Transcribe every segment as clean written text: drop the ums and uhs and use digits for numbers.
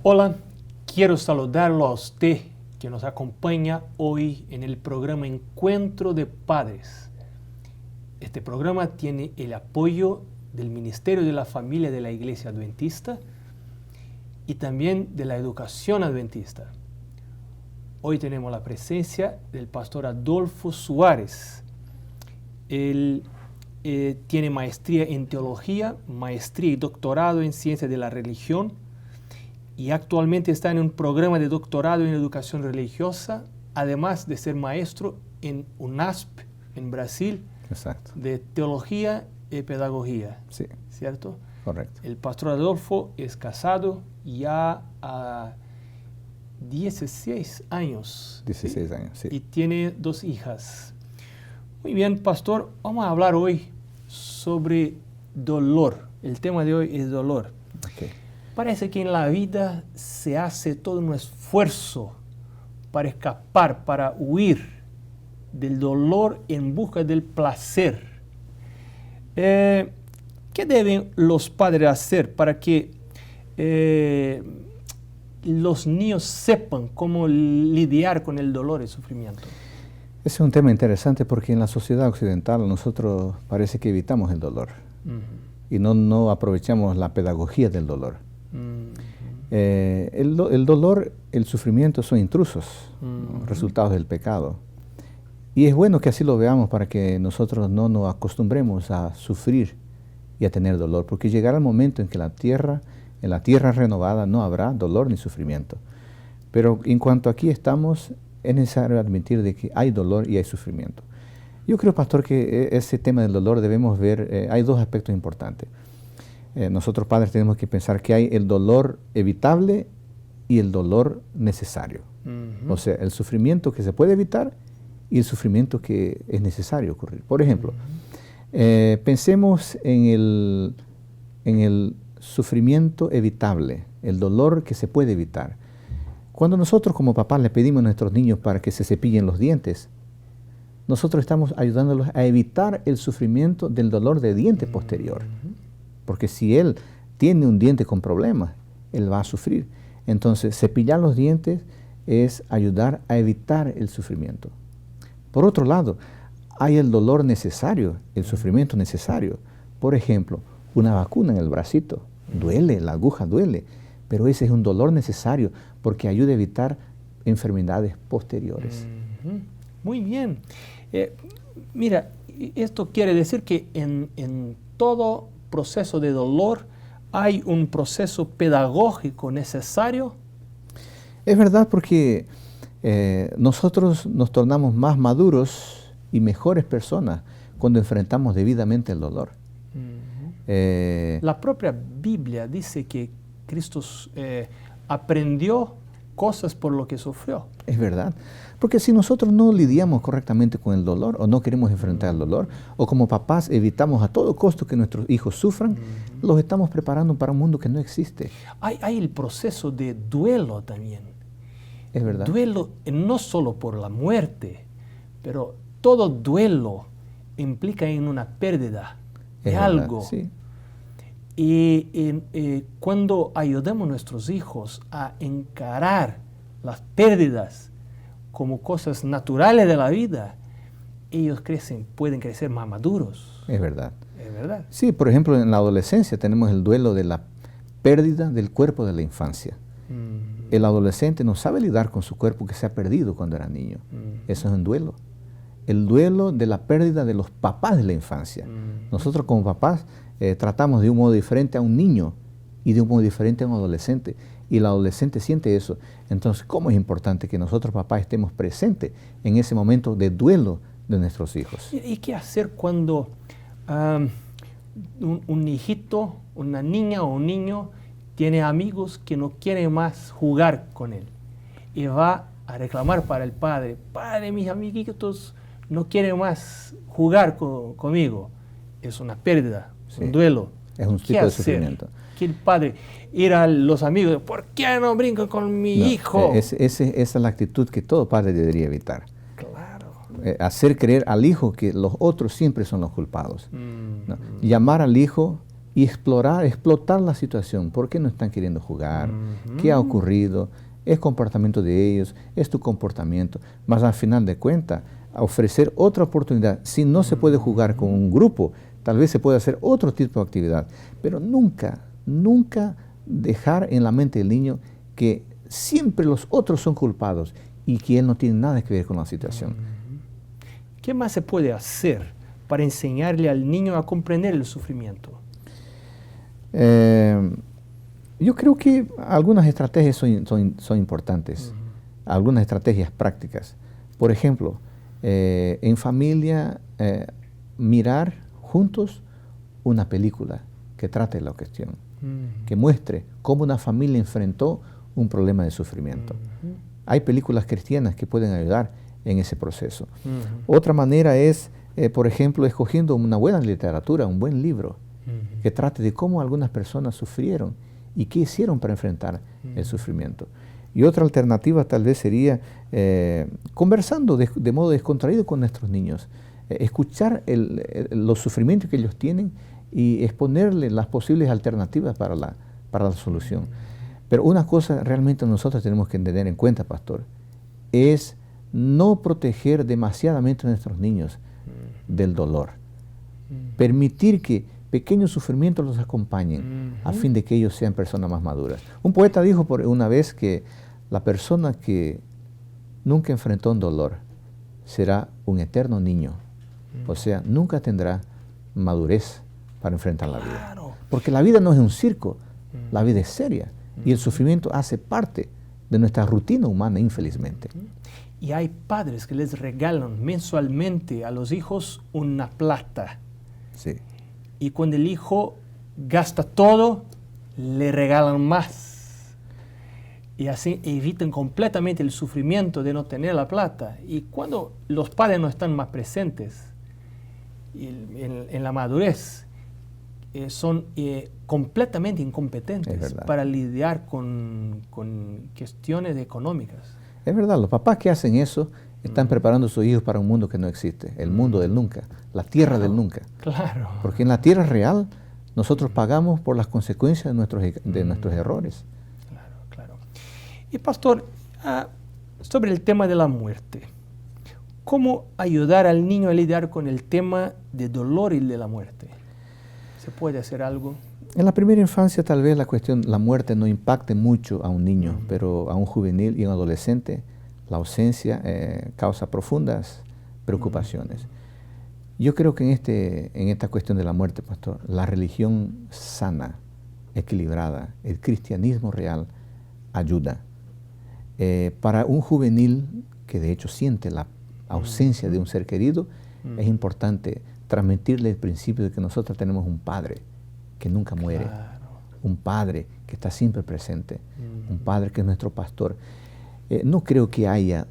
Hola, quiero saludarlo a usted que nos acompaña hoy en el programa Encuentro de Padres. Este programa tiene el apoyo del Ministerio de la Familia de la Iglesia Adventista y también de la Educación Adventista. Hoy tenemos la presencia del pastor Adolfo Suárez. Él tiene maestría en teología, maestría y doctorado en ciencias de la religión y actualmente está en un programa de doctorado en educación religiosa, además de ser maestro en UNASP, en Brasil, Exacto. de teología y pedagogía. Sí. ¿Cierto? Correcto. El pastor Adolfo es casado ya a 16 años. 16 ¿sí? años, sí. Y tiene 2 hijas. Muy bien, pastor, vamos a hablar hoy sobre dolor. El tema de hoy es dolor. Okay. Parece que en la vida se hace todo un esfuerzo para escapar, para huir del dolor en busca del placer. ¿Qué deben los padres hacer para que los niños sepan cómo lidiar con el dolor y el sufrimiento? Ese es un tema interesante porque en la sociedad occidental nosotros parece que evitamos el dolor y no aprovechamos la pedagogía del dolor. El dolor, el sufrimiento son intrusos, resultados del pecado. Y es bueno que así lo veamos para que nosotros no nos acostumbremos a sufrir y a tener dolor, porque llegará el momento en que en la tierra renovada no habrá dolor ni sufrimiento. Pero en cuanto aquí estamos, es necesario admitir de que hay dolor y hay sufrimiento. Yo creo, pastor, que ese tema del dolor debemos ver, hay 2 aspectos importantes. Nosotros padres tenemos que pensar que hay el dolor evitable y el dolor necesario. O sea, el sufrimiento que se puede evitar y el sufrimiento que es necesario ocurrir. Por ejemplo, pensemos en el sufrimiento evitable, el dolor que se puede evitar. Cuando nosotros como papás le pedimos a nuestros niños para que se cepillen los dientes, nosotros estamos ayudándolos a evitar el sufrimiento del dolor de diente posterior. Porque si él tiene un diente con problemas, él va a sufrir. Entonces, cepillar los dientes es ayudar a evitar el sufrimiento. Por otro lado, hay el dolor necesario, el sufrimiento necesario. Por ejemplo, una vacuna en el bracito. Duele, la aguja duele, pero ese es un dolor necesario porque ayuda a evitar enfermedades posteriores. Muy bien. Mira, esto quiere decir que en todo proceso de dolor hay un proceso pedagógico necesario. Es verdad, porque nosotros nos tornamos más maduros y mejores personas cuando enfrentamos debidamente el dolor. La propia Biblia dice que Cristo aprendió cosas por lo que sufrió. Es verdad, porque si nosotros no lidiamos correctamente con el dolor o no queremos enfrentar el dolor, o como papás evitamos a todo costo que nuestros hijos sufran, los estamos preparando para un mundo que no existe. Hay el proceso de duelo también. Es verdad. Duelo no solo por la muerte, pero todo duelo implica en una pérdida de algo. Sí. Y cuando ayudamos a nuestros hijos a encarar las pérdidas como cosas naturales de la vida, ellos pueden crecer más maduros. Es verdad. Es verdad. Sí, por ejemplo, en la adolescencia tenemos el duelo de la pérdida del cuerpo de la infancia. El adolescente no sabe lidiar con su cuerpo que se ha perdido cuando era niño. Eso es un duelo. El duelo de la pérdida de los papás de la infancia. Nosotros como papás tratamos de un modo diferente a un niño y de un modo diferente a un adolescente. Y el adolescente siente eso. Entonces, ¿cómo es importante que nosotros papás estemos presentes en ese momento de duelo de nuestros hijos? ¿Y qué hacer cuando un hijito, una niña o un niño tiene amigos que no quieren más jugar con él y va a reclamar para el padre: padre, mis amiguitos no quieren más jugar conmigo? Es una pérdida, Sí. un duelo. Es un tipo de sufrimiento. Que el padre ir a los amigos: ¿por qué no brinco con mi hijo? Esa es la actitud que todo padre debería evitar. Claro. Hacer creer al hijo que los otros siempre son los culpados. ¿No? Llamar al hijo y explotar la situación. ¿Por qué no están queriendo jugar? ¿Qué ha ocurrido? ¿Es comportamiento de ellos? ¿Es tu comportamiento? Más al final de cuentas, ofrecer otra oportunidad. Si no se puede jugar con un grupo, tal vez se puede hacer otro tipo de actividad, pero nunca dejar en la mente del niño que siempre los otros son culpados y que él no tiene nada que ver con la situación. ¿Qué más se puede hacer para enseñarle al niño a comprender el sufrimiento? Yo creo que algunas estrategias son importantes, algunas estrategias prácticas. Por ejemplo, en familia, mirar juntos una película que trate la cuestión, que muestre cómo una familia enfrentó un problema de sufrimiento. Hay películas cristianas que pueden ayudar en ese proceso. Otra manera es, por ejemplo, escogiendo una buena literatura, un buen libro, que trate de cómo algunas personas sufrieron y qué hicieron para enfrentar el sufrimiento. Y otra alternativa tal vez sería conversando de modo descontraído con nuestros niños, escuchar los sufrimientos que ellos tienen y exponerles las posibles alternativas para la solución. Pero una cosa realmente nosotros tenemos que tener en cuenta, pastor, es no proteger demasiadamente a nuestros niños del dolor. Permitir que pequeños sufrimientos los acompañen a fin de que ellos sean personas más maduras. Un poeta dijo una vez que la persona que nunca enfrentó un dolor será un eterno niño. O sea, nunca tendrá madurez para enfrentar la vida. Porque la vida no es un circo, la vida es seria. Y el sufrimiento hace parte de nuestra rutina humana, infelizmente. Y hay padres que les regalan mensualmente a los hijos una plata. Sí. Y cuando el hijo gasta todo, le regalan más. Y así evitan completamente el sufrimiento de no tener la plata. Y cuando los padres no están más presentes en la madurez, son completamente incompetentes para lidiar con cuestiones económicas. Es verdad, los papás que hacen eso están preparando a sus hijos para un mundo que no existe, el mundo del nunca, la tierra del nunca. Claro. Porque en la tierra real nosotros pagamos por las consecuencias de nuestros errores. Claro. Y pastor, sobre el tema de la muerte, ¿cómo ayudar al niño a lidiar con el tema de dolor y de la muerte? ¿Se puede hacer algo? En la primera infancia tal vez la muerte no impacte mucho a un niño, pero a un juvenil y a un adolescente la ausencia causa profundas preocupaciones. Yo creo que en esta cuestión de la muerte, pastor, la religión sana, equilibrada, el cristianismo real ayuda. Para un juvenil que de hecho siente la ausencia de un ser querido, es importante transmitirle el principio de que nosotros tenemos un Padre que nunca muere, un Padre que está siempre presente, un Padre que es nuestro pastor. No creo que haya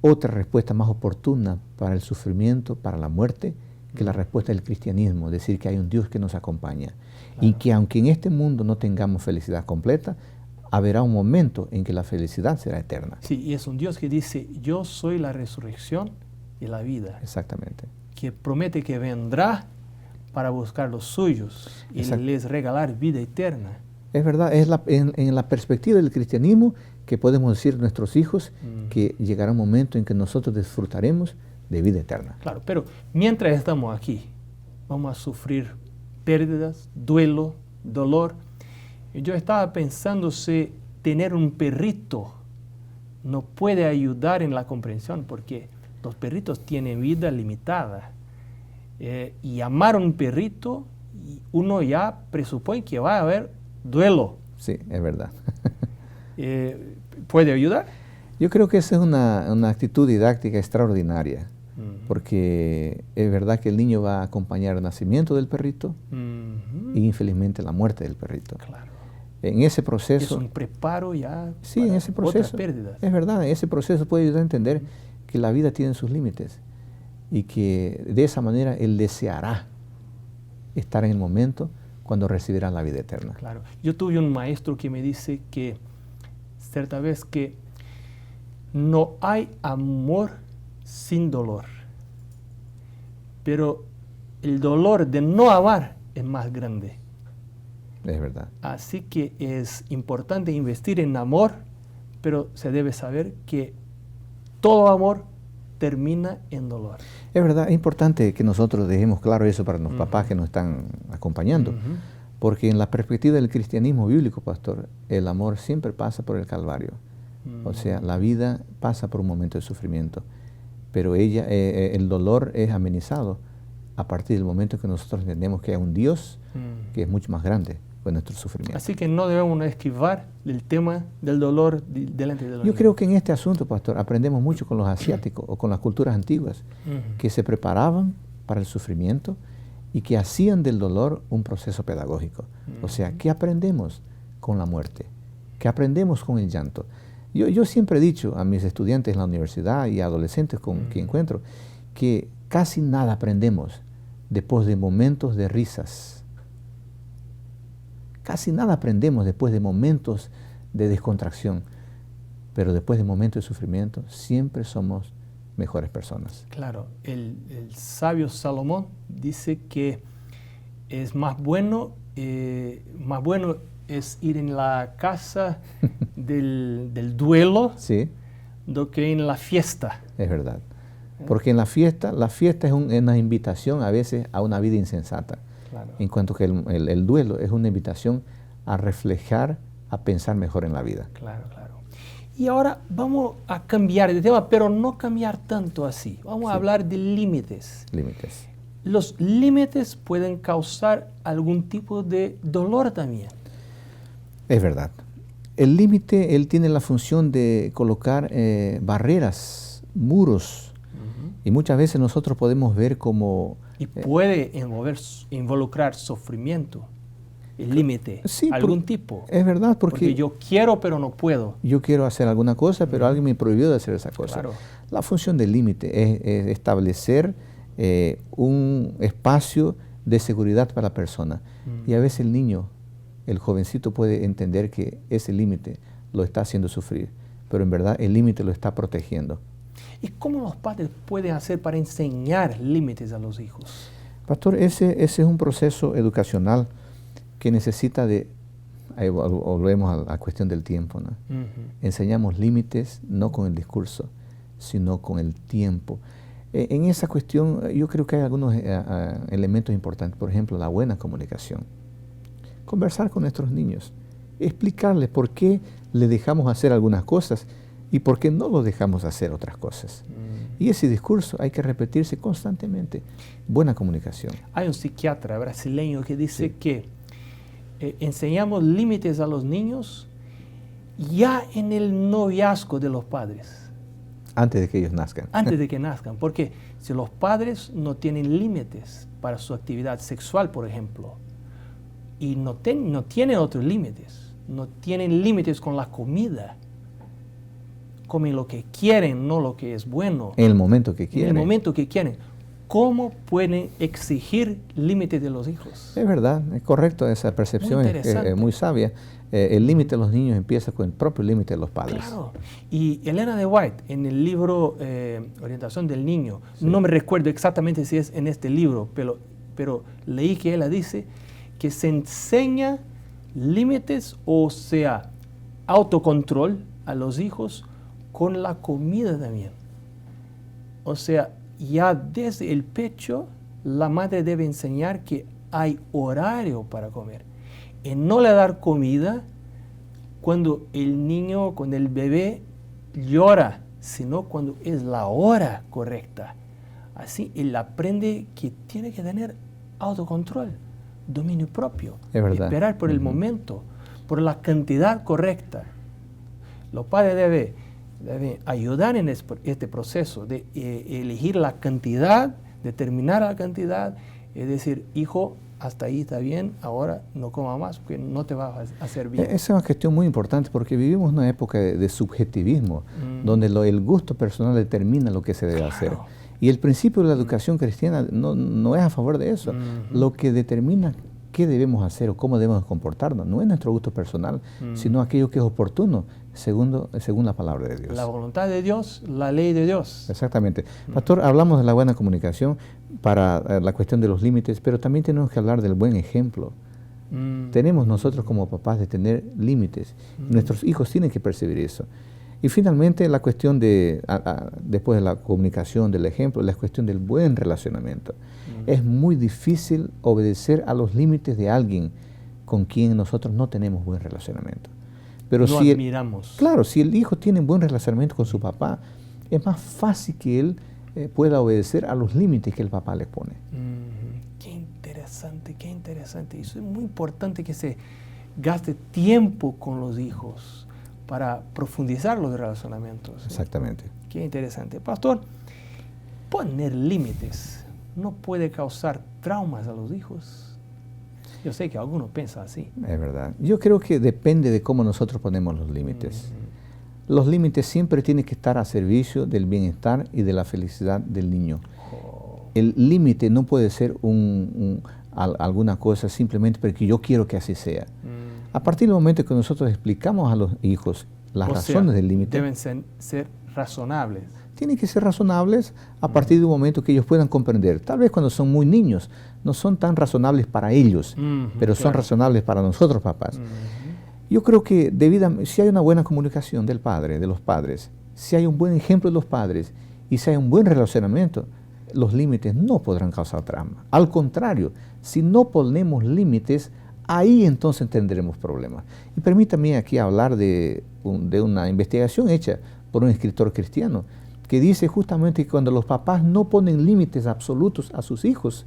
otra respuesta más oportuna para el sufrimiento, para la muerte, que la respuesta del cristianismo, decir que hay un Dios que nos acompaña y que aunque en este mundo no tengamos felicidad completa, habrá un momento en que la felicidad será eterna. Sí, y es un Dios que dice, yo soy la resurrección y la vida. Exactamente. Que promete que vendrá para buscar los suyos y les regalar vida eterna. Es verdad, es en la perspectiva del cristianismo que podemos decir a nuestros hijos que llegará un momento en que nosotros disfrutaremos de vida eterna. Claro, pero mientras estamos aquí, vamos a sufrir pérdidas, duelo, dolor. Yo estaba pensando si tener un perrito no puede ayudar en la comprensión, porque los perritos tienen vida limitada. Y amar a un perrito, uno ya presupone que va a haber duelo. Sí, es verdad. ¿Puede ayudar? Yo creo que esa es una actitud didáctica extraordinaria, porque es verdad que el niño va a acompañar el nacimiento del perrito y infelizmente la muerte del perrito. Claro. En ese proceso... Es un preparo ya sí, para en ese proceso, otras pérdidas. Es verdad, en ese proceso puede ayudar a entender que la vida tiene sus límites y que de esa manera él deseará estar en el momento cuando recibirá la vida eterna. Claro. Yo tuve un maestro que me dice que cierta vez que no hay amor sin dolor, pero el dolor de no amar es más grande. Es verdad. Así que es importante investir en amor, pero se debe saber que todo amor termina en dolor. Es verdad, es importante que nosotros dejemos claro eso para los papás que nos están acompañando, porque en la perspectiva del cristianismo bíblico, pastor, el amor siempre pasa por el Calvario. O sea, la vida pasa por un momento de sufrimiento, pero el dolor es amenizado a partir del momento que nosotros entendemos que hay un Dios que es mucho más grande que nuestro sufrimiento. Así que no debemos esquivar el tema del dolor delante de los Yo niños. creo que en este asunto, pastor, aprendemos mucho con los asiáticos o con las culturas antiguas, que se preparaban para el sufrimiento y que hacían del dolor un proceso pedagógico. O sea, ¿qué aprendemos con la muerte? ¿Qué aprendemos con el llanto? Yo siempre he dicho a mis estudiantes en la universidad y a adolescentes con quien encuentro que casi nada aprendemos después de momentos de risas. Casi nada aprendemos después de momentos de descontracción, pero después de momentos de sufrimiento siempre somos mejores personas. Claro, el sabio Salomón dice que es más bueno es ir en la casa del duelo Sí, do que en la fiesta. es verdad. Porque en la fiesta es una invitación a veces a una vida insensata. Claro. En cuanto que el duelo es una invitación a reflejar, a pensar mejor en la vida. Claro, claro. Y ahora vamos a cambiar de tema, pero no cambiar tanto así. Vamos a hablar de límites. Límites. Los límites pueden causar algún tipo de dolor también. Es verdad. El límite, él tiene la función de colocar barreras, muros. Y muchas veces nosotros podemos ver como... Y puede involucrar sufrimiento, el límite, sí, algún tipo. Es verdad, Porque yo quiero, pero no puedo. Yo quiero hacer alguna cosa, pero alguien me prohibió de hacer esa cosa. Claro. La función del límite es establecer un espacio de seguridad para la persona. Y a veces el niño, el jovencito puede entender que ese límite lo está haciendo sufrir, pero en verdad el límite lo está protegiendo. ¿Y cómo los padres pueden hacer para enseñar límites a los hijos? Pastor, ese es un proceso educacional que necesita de, ahí volvemos a la cuestión del tiempo, ¿no? Enseñamos límites no con el discurso, sino con el tiempo. En esa cuestión yo creo que hay algunos elementos importantes, por ejemplo, la buena comunicación. Conversar con nuestros niños, explicarles por qué le dejamos hacer algunas cosas y por qué no lo dejamos hacer otras cosas. Y ese discurso hay que repetirse constantemente. Buena comunicación. Hay un psiquiatra brasileño que dice que enseñamos límites a los niños ya en el noviazgo de los padres. Antes de que ellos nazcan. Antes de que nazcan. Porque si los padres no tienen límites para su actividad sexual, por ejemplo, y no tienen otros límites, no tienen límites con la comida, comen lo que quieren, no lo que es bueno. En el momento que quieren. En el momento que quieren. ¿Cómo pueden exigir límites de los hijos? Es verdad, es correcto, esa percepción es muy sabia. El límite de los niños empieza con el propio límite de los padres. Claro. Y Elena de White, en el libro Orientación del Niño, no me recuerdo exactamente si es en este libro, pero leí que ella dice que se enseña límites, o sea, autocontrol a los hijos con la comida también. O sea, ya desde el pecho, la madre debe enseñar que hay horario para comer. Y no le dar comida cuando el niño, cuando el bebé llora, sino cuando es la hora correcta. Así él aprende que tiene que tener autocontrol, dominio propio. Es verdad. Esperar por el momento, por la cantidad correcta. Los padres deben ayudar en este proceso de elegir la cantidad, determinar la cantidad, es decir, hijo, hasta ahí está bien, ahora no coma más porque no te va a hacer bien. Esa es una cuestión muy importante porque vivimos una época de subjetivismo, donde el gusto personal determina lo que se debe hacer. Y el principio de la educación cristiana no es a favor de eso. Lo que determina qué debemos hacer o cómo debemos comportarnos no es nuestro gusto personal, sino aquello que es oportuno, según la palabra de Dios. La voluntad de Dios, la ley de Dios. Exactamente. Pastor, hablamos de la buena comunicación para la cuestión de los límites, pero también tenemos que hablar del buen ejemplo Tenemos nosotros como papás de tener límites. Nuestros hijos tienen que percibir eso. Y finalmente la cuestión de, después de la comunicación, del ejemplo, la cuestión del buen relacionamiento. Es muy difícil obedecer a los límites de alguien con quien nosotros no tenemos buen relacionamiento. Pero no si admiramos. Claro, si el hijo tiene buen relacionamiento con su papá, es más fácil que él pueda obedecer a los límites que el papá le pone. Qué interesante, qué interesante. Eso es muy importante, que se gaste tiempo con los hijos para profundizar los relacionamientos. Exactamente. Qué interesante. Pastor, poner límites no puede causar traumas a los hijos. Yo sé que algunos piensan así. Es verdad. Yo creo que depende de cómo nosotros ponemos los límites. Los límites siempre tienen que estar a servicio del bienestar y de la felicidad del niño. El límite no puede ser alguna cosa simplemente porque yo quiero que así sea. A partir del momento que nosotros explicamos a los hijos las razones del límite, deben ser razonables. Tienen que ser razonables a partir de un momento que ellos puedan comprender. Tal vez cuando son muy niños no son tan razonables para ellos, pero son razonables para nosotros, papás. Yo creo que si hay una buena comunicación del padre, de los padres, si hay un buen ejemplo de los padres y si hay un buen relacionamiento, los límites no podrán causar trauma. Al contrario, si no ponemos límites, ahí entonces tendremos problemas. Y permítame aquí hablar de una investigación hecha por un escritor cristiano que dice justamente que cuando los papás no ponen límites absolutos a sus hijos,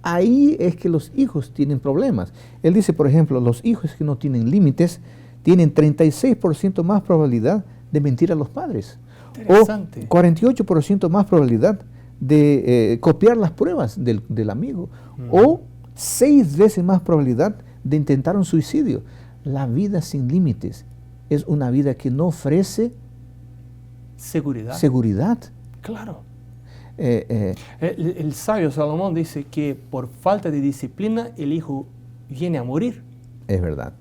ahí es que los hijos tienen problemas. Él dice, por ejemplo, los hijos que no tienen límites tienen 36% más probabilidad de mentir a los padres. O 48% más probabilidad de copiar las pruebas del amigo. O 6 veces más probabilidad de intentar un suicidio. La vida sin límites es una vida que no ofrece seguridad. Claro. El sabio Salomón dice que por falta de disciplina el hijo viene a morir. Es verdad.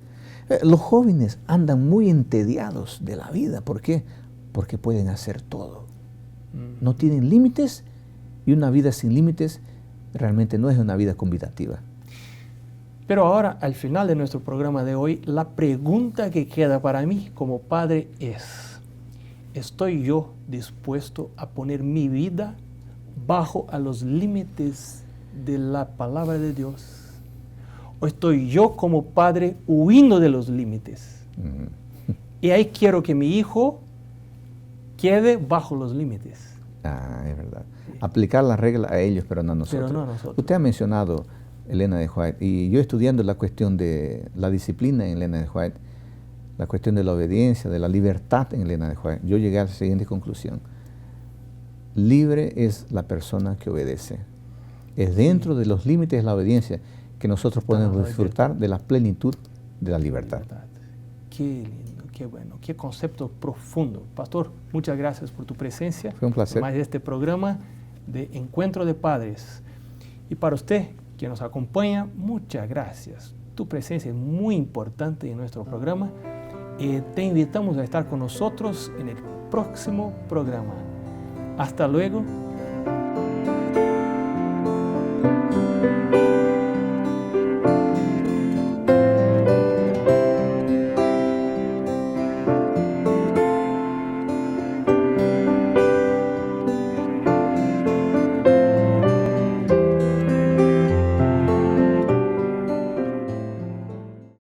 Los jóvenes andan muy entediados de la vida. ¿Por qué? Porque pueden hacer todo. No tienen límites, y una vida sin límites realmente no es una vida convidativa. Pero ahora, al final de nuestro programa de hoy, la pregunta que queda para mí como padre es: ¿estoy yo dispuesto a poner mi vida bajo a los límites de la palabra de Dios? ¿O estoy yo como padre huyendo de los límites? Y ahí quiero que mi hijo quede bajo los límites. Es verdad. Sí. Aplicar la regla a ellos, pero no a nosotros. Pero no a nosotros. Usted ha mencionado Elena de White, y yo estudiando la cuestión de la disciplina en Elena de White, la cuestión de la obediencia, de la libertad en Elena de White, yo llegué a la siguiente conclusión: libre es la persona que obedece. Es dentro de los límites de la obediencia que nosotros podemos disfrutar de la plenitud de la libertad. Qué lindo, qué bueno, qué concepto profundo. Pastor, muchas gracias por tu presencia. Fue un placer. Más de este programa de Encuentro de Padres. Y para usted que nos acompaña, muchas gracias. Tu presencia es muy importante en nuestro programa. Te invitamos a estar con nosotros en el próximo programa. Hasta luego.